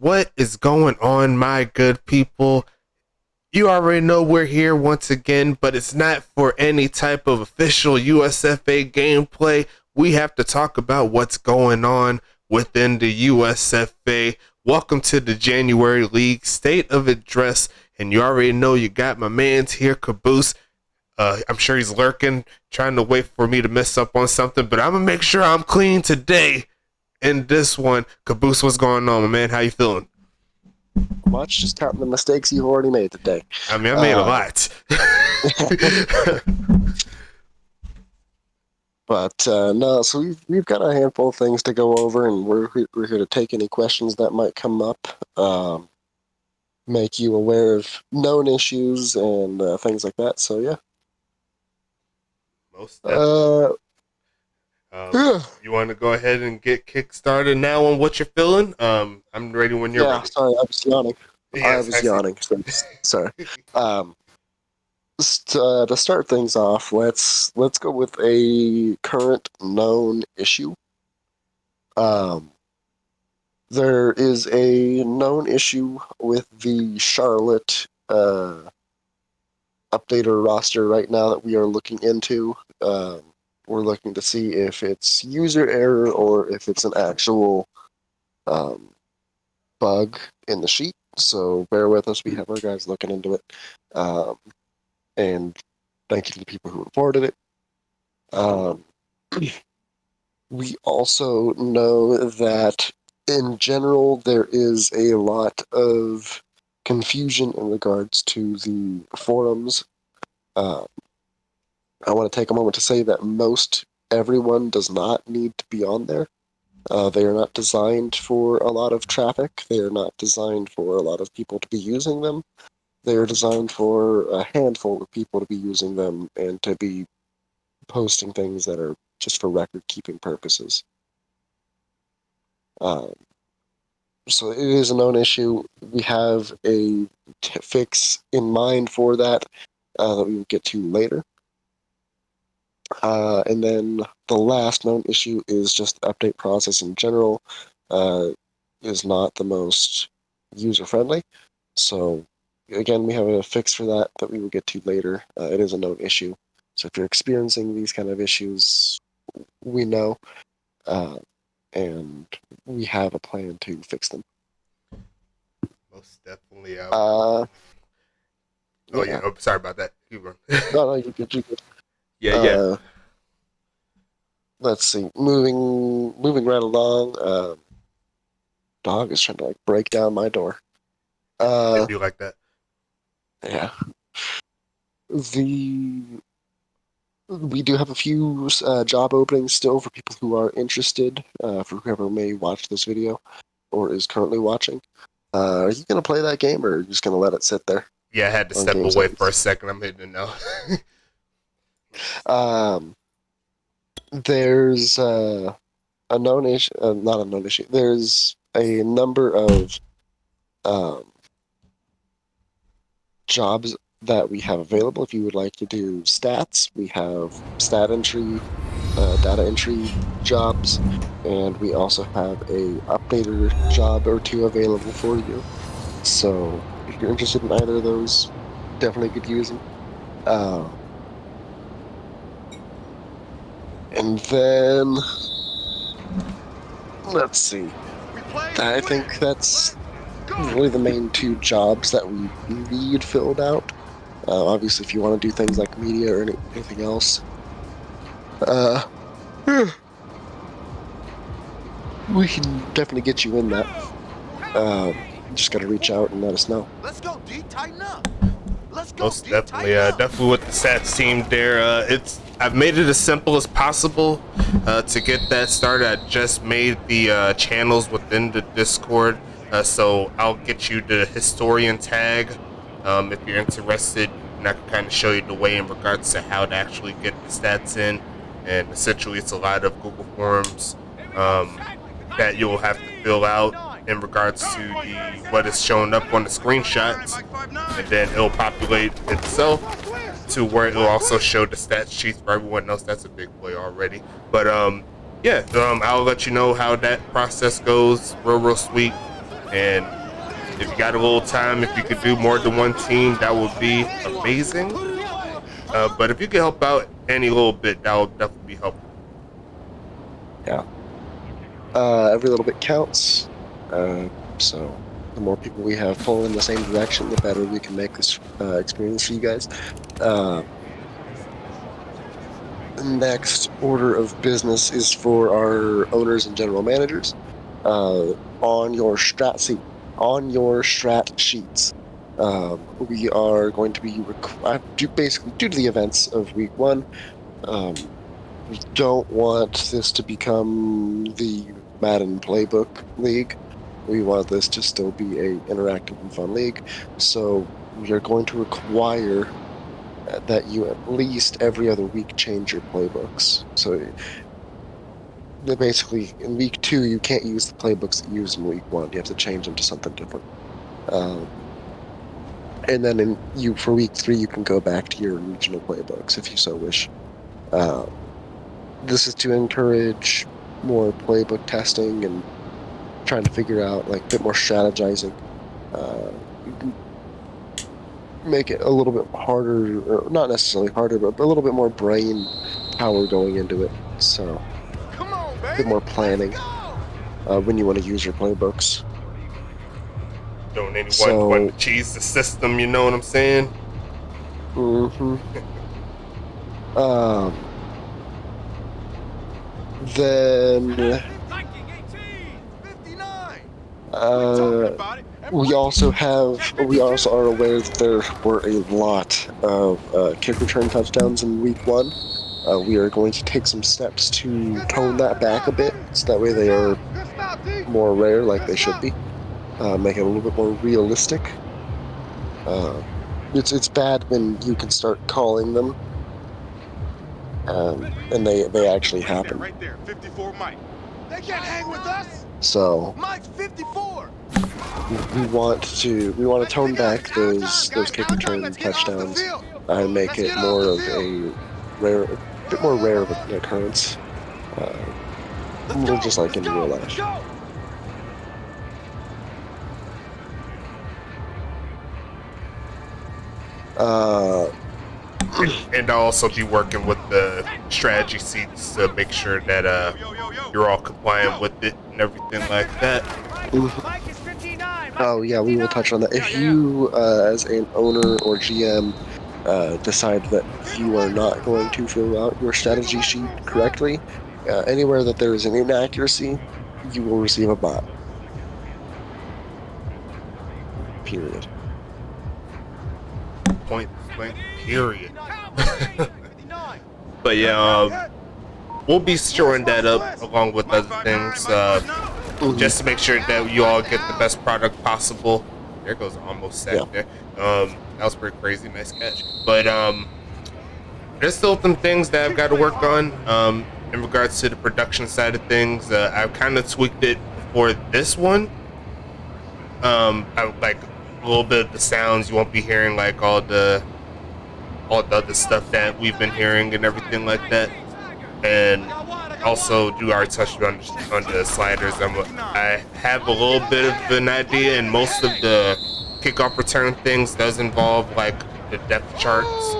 What is going on, my good people? You already know we're here once again, but it's not for any type of official USFA gameplay. We have to talk about what's going on within the USFA. Welcome to the January League State of Address, and you already know you got my man's here, Caboose. I'm sure he's lurking, trying to wait for me to mess up on something, but I'm gonna make sure I'm clean today. In this one, Caboose, what's going on, my man? How you feeling? Much, just counting the mistakes you've already made today. I mean, I made a lot. But no, so we've got a handful of things to go over, and we're here to take any questions that might come up, make you aware of known issues and things like that. So yeah. Most definitely. You want to go ahead and get kick started now on what you're feeling? I'm ready when you're ready. Sorry, I was yawning. Yes, I was yawning. Sorry. To start things off, let's go with a current known issue. There is a known issue with the Charlotte updater roster right now that we are looking into. We're looking to see if it's user error or if it's an actual bug in the sheet. So bear with us. We have our guys looking into it. And thank you to the people who reported it. We also know that in general there is a lot of confusion in regards to the forums. I want to take a moment to say that most everyone does not need to be on there. They are not designed for a lot of traffic. They are not designed for a lot of people to be using them. They are designed for a handful of people to be using them and to be posting things that are just for record-keeping purposes. So it is a known issue. We have a fix in mind for that that we will get to later. And then the last known issue is just the update process in general is not the most user-friendly. So again, we have a fix for that we will get to later. It is a known issue. So if you're experiencing these kind of issues, we know, and we have a plan to fix them. Most definitely. Yeah. Oh, sorry about that. No, you're good. Yeah. Let's see. Moving right along. Dog is trying to break down my door. It'd be like that. Yeah. We do have a few job openings still for people who are interested, for whoever may watch this video or is currently watching. Are you going to play that game, or are you just going to let it sit there? Yeah, I had to step away for a second. I'm hitting it now. There's a known issue, not a known issue. There's a number of jobs that we have available. If you would like to do stats, we have stat entry, data entry jobs, and we also have a updater job or two available for you. So if you're interested in either of those, definitely could use them. And then let's see. I think that's really the main two jobs that we need filled out. Obviously, if you want to do things like media or anything else, we can definitely get you in that. Just got to reach out and let us know. Let's go, D. Tighten up. Let's go. Most definitely. Definitely with the stats team there. I've made it as simple as possible to get that started. I just made the channels within the Discord, so I'll get you the historian tag. If you're interested, and I can kind of show you the way in regards to how to actually get the stats in. And essentially, it's a lot of Google Forms that you'll have to fill out in regards to what is showing up on the screenshots, and then it'll populate itself to where it'll also show the stats sheets for everyone else. That's a big play already. But I'll let you know how that process goes. Real sweet. And if you got a little time, if you could do more than one team, that would be amazing. But if you could help out any little bit, that would definitely be helpful. Yeah. Every little bit counts. So the more people we have pulling in the same direction, the better we can make this experience for you guys. The next order of business is for our owners and general managers. On your strat sheets, we are going to be basically due to the events of week 1. We don't want this to become the Madden Playbook League. We want this to still be a interactive and fun league. So we are going to require that you at least every other week change your playbooks. So basically, in week 2, you can't use the playbooks that you used in week 1. You have to change them to something different. And then for week 3, you can go back to your original playbooks if you so wish. This is to encourage more playbook testing and trying to figure out a bit more strategizing. Make it a little bit harder, or not necessarily harder, but a little bit more brain power going into it. So a bit more planning when you want to use your playbooks. Don't anyone want to cheese the system, you know what I'm saying? Mm-hmm. Then we also are aware that there were a lot of kick return touchdowns in week 1. We are going to take some steps to tone that back a bit, so that way they are more rare, like they should be. Make it a little bit more realistic. It's bad when you can start calling them, and they actually happen. Right there, 54 Mike. They can't hang with us. So Mike's 54. we want to tone back those kick return touchdowns and make it more of a bit more rare of an occurrence. A little just like in real life. And I'll also be working with the strategy seats to make sure that you're all compliant with it and everything like that. Oh yeah, we will touch on that. If you, as an owner or GM, decide that you are not going to fill out your strategy sheet correctly, anywhere that there is an inaccuracy, you will receive a bot. Period. Point blank, period. But yeah, we'll be storing that up along with other things, just to make sure that you all get the best product possible. There goes almost sack there. That was pretty crazy, nice catch. But there's still some things that I've got to work on in regards to the production side of things. I've kind of tweaked it for this one. I like a little bit of the sounds. You won't be hearing like all the other stuff that we've been hearing and everything like that. And also, do already touched on the sliders. I have a little bit of an idea, and most of the kickoff return things does involve like the depth charts.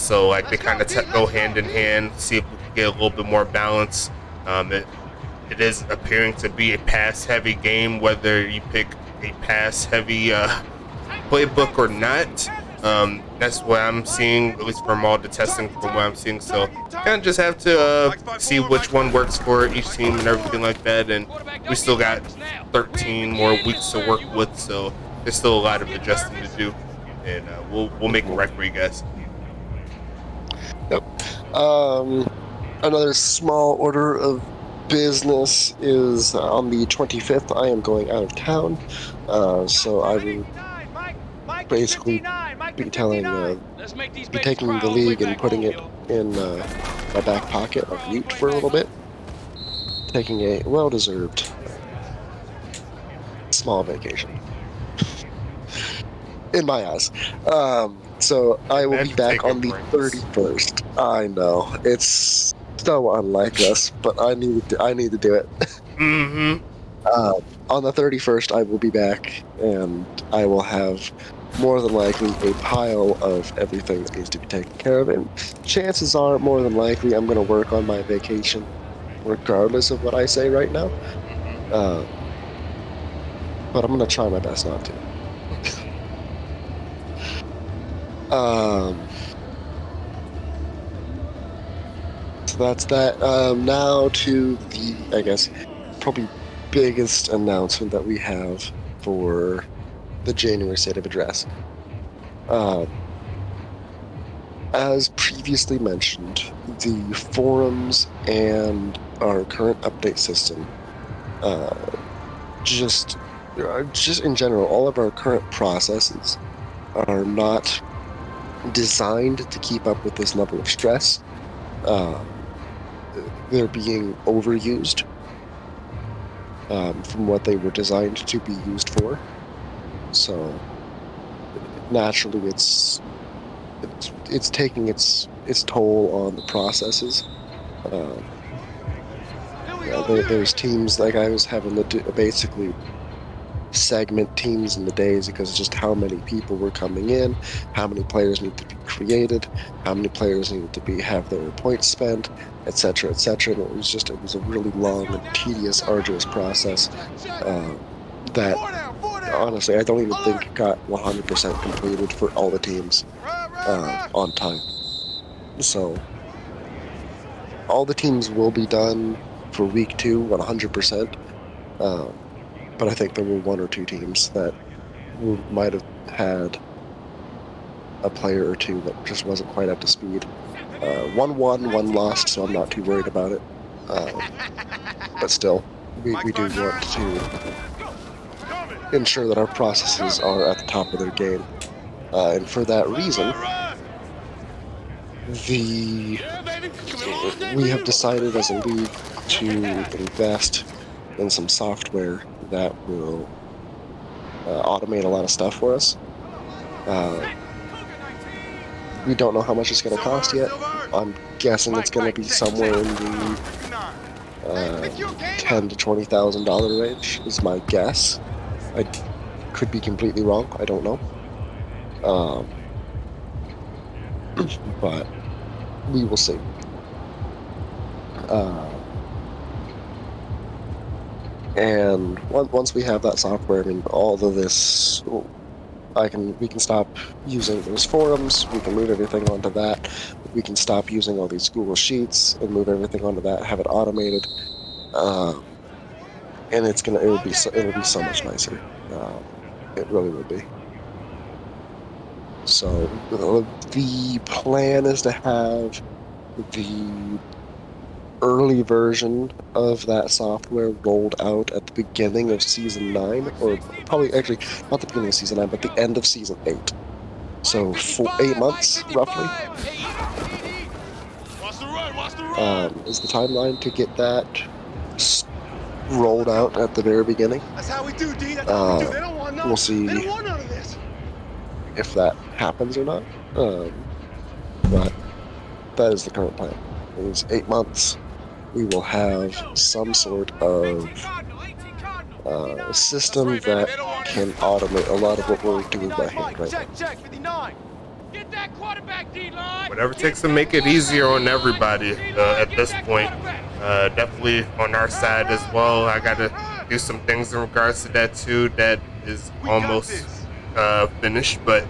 So like they kind of go hand in hand. See if we can get a little bit more balance. It is appearing to be a pass-heavy game, whether you pick a pass-heavy playbook or not. That's what I'm seeing, at least from all the testing from what I'm seeing. So kind of just have to see which one works for each team and everything like that. And we still got 13 more weeks to work with, so there's still a lot of adjusting to do. And we'll make it right for you guys. Yep. Another small order of business is on the 25th. I am going out of town, so I will basically be taking the league and putting it in my back pocket on mute for a little bit. Taking a well-deserved small vacation. In my eyes. So I will be back on the 31st. I know. It's so unlike us, but I need to do it. Mm-hmm. On the 31st, I will be back, and I will have more than likely a pile of everything that needs to be taken care of. And chances are, more than likely, I'm going to work on my vacation, regardless of what I say right now. But I'm going to try my best not to. So that's that. Now to the, I guess, probably biggest announcement that we have for the January State of Address. As previously mentioned, the forums and our current update system, just in general, all of our current processes are not designed to keep up with this level of stress. They're being overused from what they were designed to be used for. So naturally, it's taking its toll on the processes. There's teams, like I was having to basically segment teams in the days because of just how many people were coming in, how many players need to be created, how many players needed to have their points spent, etc., etc. And it was a really long and tedious, arduous process that honestly I don't even think got 100% completed for all the teams on time. So all the teams will be done for week 2 100%. But I think there were 1 or 2 teams that might have had a player or 2 that just wasn't quite up to speed. 1 won, 1 lost, so I'm not too worried about it. But still, we do want to ensure that our processes are at the top of their game. And for that reason, we have decided as a league to invest in some software that will automate a lot of stuff for us. We don't know how much it's going to cost yet. I'm guessing it's going to be somewhere in the $10,000 to $20,000 range is my guess. I could be completely wrong. I don't know. But we will see. And once we have that software, I mean, all of this, we can stop using those forums. We can move everything onto that. We can stop using all these Google Sheets and move everything onto that. Have it automated, and it'll be so much nicer. It really will be. So the plan is to have the early version of that software rolled out at the beginning of Season 9, or probably actually not the beginning of Season 9, but the end of Season 8. So 8 months, roughly, is the timeline to get that rolled out at the very beginning. That's how we do, D. That's how we do. They don't want none. We'll see They don't want none of this. if that happens or not. But that is the current plan. It is 8 months. We will have some sort of system that can automate a lot of what we're doing by hand right now. Whatever it takes to make it easier on everybody at this point. Definitely on our side as well. I got to do some things in regards to that too. That is almost finished, but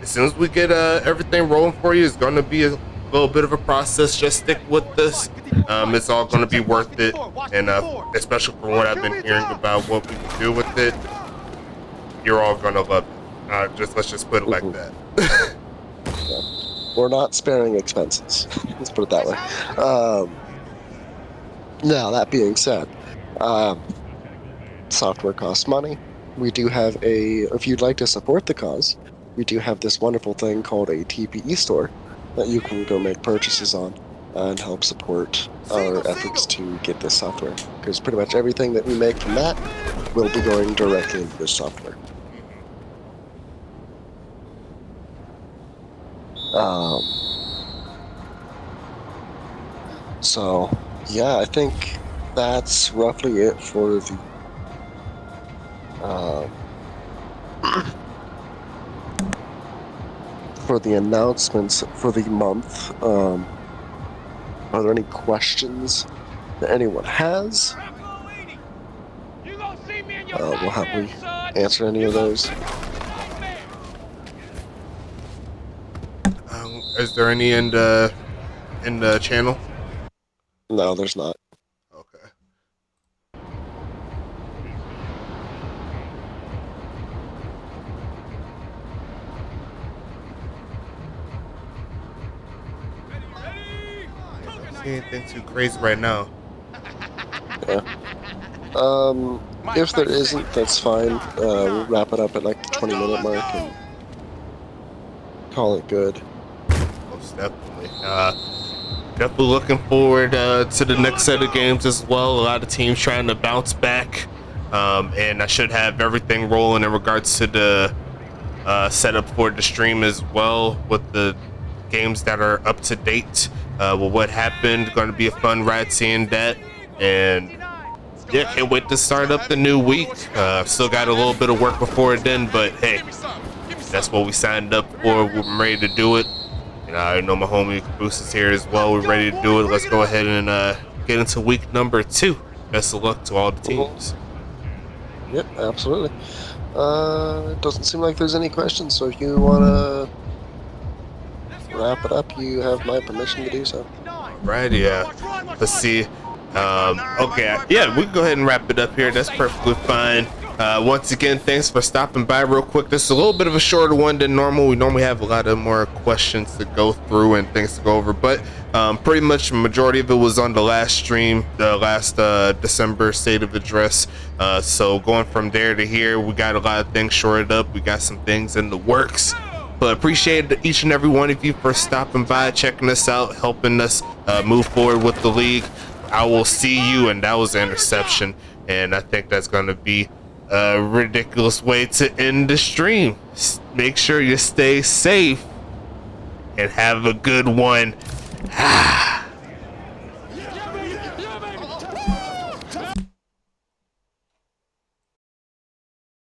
as soon as we get everything rolling for you, it's going to be a little bit of a process. Just stick with this. It's all going to be worth it, and especially from what I've been hearing about what we can do with it, you're all going to love it. Let's just put it like that. Yeah. We're not sparing expenses. Let's put it that way. Now, that being said, software costs money. We do have if you'd like to support the cause, we do have this wonderful thing called a TPE store that you can go make purchases on and help support our efforts to get this software. Because pretty much everything that we make from that will be going directly into this software. So, yeah, I think that's roughly it for the For the announcements for the month, are there any questions that anyone has? Well, have we answered any of those? Is there any in the channel? No, there's not. Okay. I don't see anything too crazy right now. Yeah. If there isn't, that's fine. We'll wrap it up at like the 20-minute mark and call it good. Most definitely. Definitely looking forward to the next set of games as well. A lot of teams trying to bounce back, and I should have everything rolling in regards to the setup for the stream as well, with the games that are up to date. With what happened, going to be a fun ride seeing that, and yeah, can't wait to start up the new week. Still got a little bit of work before then, but hey, that's what we signed up for. We're ready to do it. And I know my homie Bruce is here as well. We're ready to do it. Let's go ahead and get into week number 2. Best of luck to all the teams. Yep, absolutely. It doesn't seem like there's any questions, so if you want to wrap it up, you have my permission to do so. Right, yeah. Let's see. Okay, yeah, we can go ahead and wrap it up here. That's perfectly fine. Once again, thanks for stopping by real quick. This is a little bit of a shorter one than normal. We normally have a lot of more questions to go through and things to go over, but pretty much the majority of it was on the last stream, the last December state of address. So going from there to here, we got a lot of things shorted up. We got some things in the works. But appreciate each and every one of you for stopping by, checking us out, helping us move forward with the league. I will see you, and that was an interception, and I think that's going to be a ridiculous way to end the stream. Make sure you stay safe and have a good one.